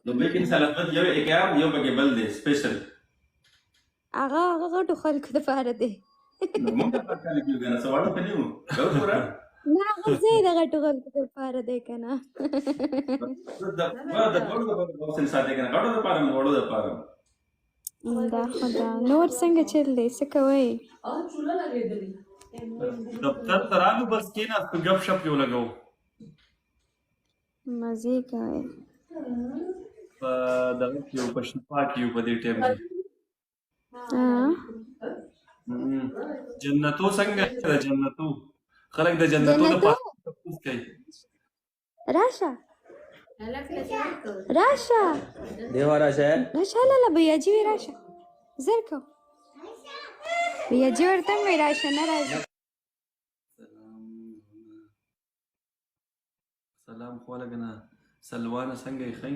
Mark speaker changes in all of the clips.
Speaker 1: دوبۍ کې سلامت یو اکیاب یو پکې بل دی سپیشل.
Speaker 2: هغه غټو خلکو دپاره دی.
Speaker 1: نو موږ د پکې لیکو کنه څه وړو کنه یو ګور
Speaker 2: نه هغه ځای د غټو خلکو دپاره دی که نه.
Speaker 1: د ټولو د اوسن ساتي کنه غټو د پاره وړو د پاره.
Speaker 2: دا خو دا نور څنګه چل دی څه کوئ؟
Speaker 3: دفتر ته رالو بس کېناستو ګپ شپ یې ولګوو
Speaker 2: مزې کوئ.
Speaker 3: په دغه کې یو په شفا کې یو په دې ټایم کې. جنتو څنګه ده جنتو؟ خلک د جنتو دپاره تپوس کوي.
Speaker 2: راشه راشه
Speaker 4: دیوا راشه
Speaker 2: راشه لاله بیا جی راشه زر کو بیا جی ورته مې راشه نه راځي.
Speaker 3: سلام خو لګنه سلوانه څنګه یې ښه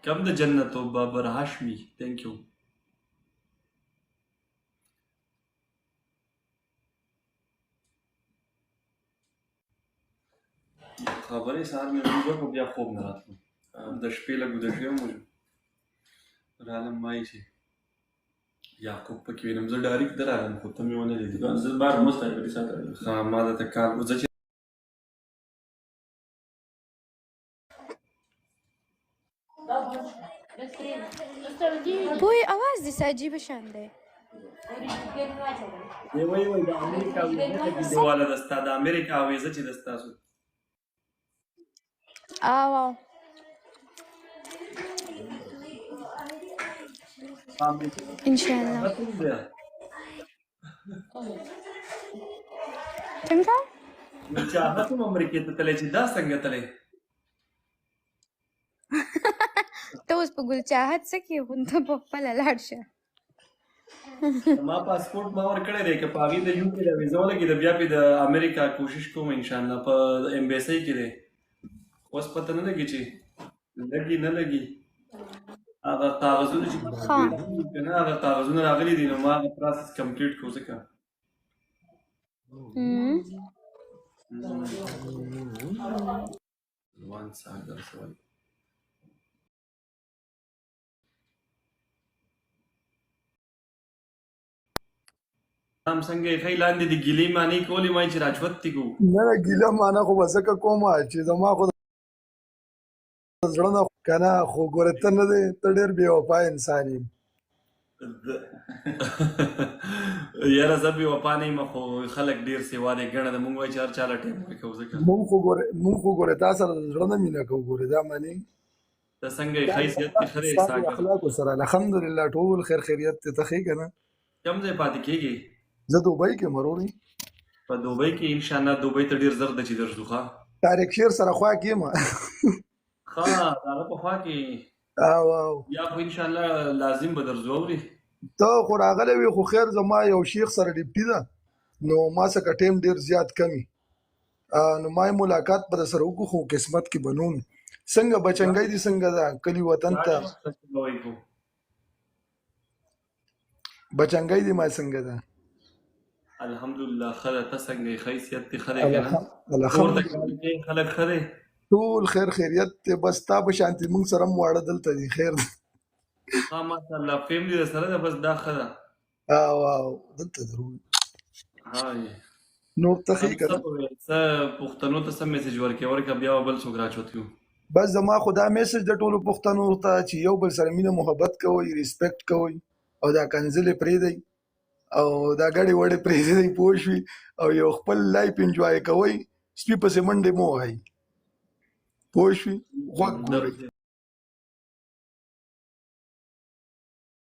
Speaker 3: کم د جنتو بابر هاشمي تھینک یو. خبرې سهار مې وکړه خو بیا خوب نه راتلو د شپې لږ ویده شوی وم رالم ما یې چې یعقوب پکې وینم زه ډایرکټ نه رالم خو ته مې ونه لیدې.
Speaker 1: زه بار مستعفي ساتل
Speaker 3: ها ما درته کار زه چې
Speaker 2: پوی आवाज دې څه عجیبه شان دی.
Speaker 3: دی وایي د امریکا ویزه چې دیواله ده ستا د امریکا ویزه چې ده ستاسو
Speaker 2: او ان شاء الله څنګه
Speaker 3: چاهت هم امریکې ته تللی چې دا څنګه تللی
Speaker 2: ته اوس په ګل چاهت څه کې خو ته په خپله لاړ شه.
Speaker 3: ما پاسپورټ ما ورکړی دی که په هغې د یو کې د ویزه ولګېده بیا پې د امریکا کوشش کوم انشاءالله په امبیسۍ کې دی. اوس پته نه لګي چې لګي نه لګي هغه کاغذونه چې که نه هغه کاغذونه راغلي دي نو ما هغه پروسس کمپلیټ کړو ځکه وان ساعت درسوي. هم څنګه یې ښایي لاندې د ګیلې معنی کولې وایي چې راجوت دي کوو
Speaker 5: نه نه ګیله معنا خو به ځکه کومه چې زما خو د زړه نه که نه خو ګوره ته نه دی ته ډېر بې وفا انسان یې.
Speaker 3: یاره زه بې وفا نه یم خو خلک ډېر سیوا دی ګڼه د مونږ وایي چې هر چا له ټایم ورکوو ځکه
Speaker 5: مونږ خو ګوره تا سره د زړه نه مینه کوو ګورې دا منې
Speaker 3: ته څنګه یې ښایي صحت دې ښه دی
Speaker 5: ستا د اخلاقو سره الحمدلله ټول خیر خیریت دی ته ښې که نه
Speaker 3: کوم ځای پاتې کېږي
Speaker 5: زه دوبۍ کې مرورې
Speaker 3: په دوبۍ کې انشاءالله دوبۍ ته ډېر زر ده چې درځو ښه
Speaker 5: طارق شیر سره خوا کې یم
Speaker 3: ښه د هغه په خوا کې یا خو انشاءالله لازم به درځو اورې
Speaker 5: ته خو راغلی وي خو خیر زما یو شیخ سره ډیپټي ده نو ما څخه ټیم ډېر زیات کمی نو ما یې ملاقات به در سره وکړو خو قسمت کې به نون څنګه بچنګی دي څنګه ده کلي وطن ته بچنګی دي ما څنګه ده
Speaker 3: الحمدلله ښه ده ته څنګه یې ښه صحت دې ښه دی که نه کور ته خلک ښه دی
Speaker 5: ټول خیر خیریت دی بس تا په شانتي موږ سره هم واړه دلته دي خیر دی
Speaker 3: ها ماشاءالله فیملی در سره ده بس دا ښه ده
Speaker 5: دلته درو
Speaker 3: ها
Speaker 5: نور ته ښې که نه
Speaker 3: څه پښتنو ته څه میسج ورکړې ورکړه بیا به بل څوک راچوت کړو
Speaker 5: بس زما خو دا میسج د ټولو پښتنو ته چې یو بل سره مینه محبت کوئ ریسپیکټ کوئ او دا کنځلې پرېږدئ او دا ګډې وډې پرېږدئ پوه شوي او یو خپل لایف انجوای کوئ سپي پسې منډې مه وهئ پوه شوي غوږ ګورئ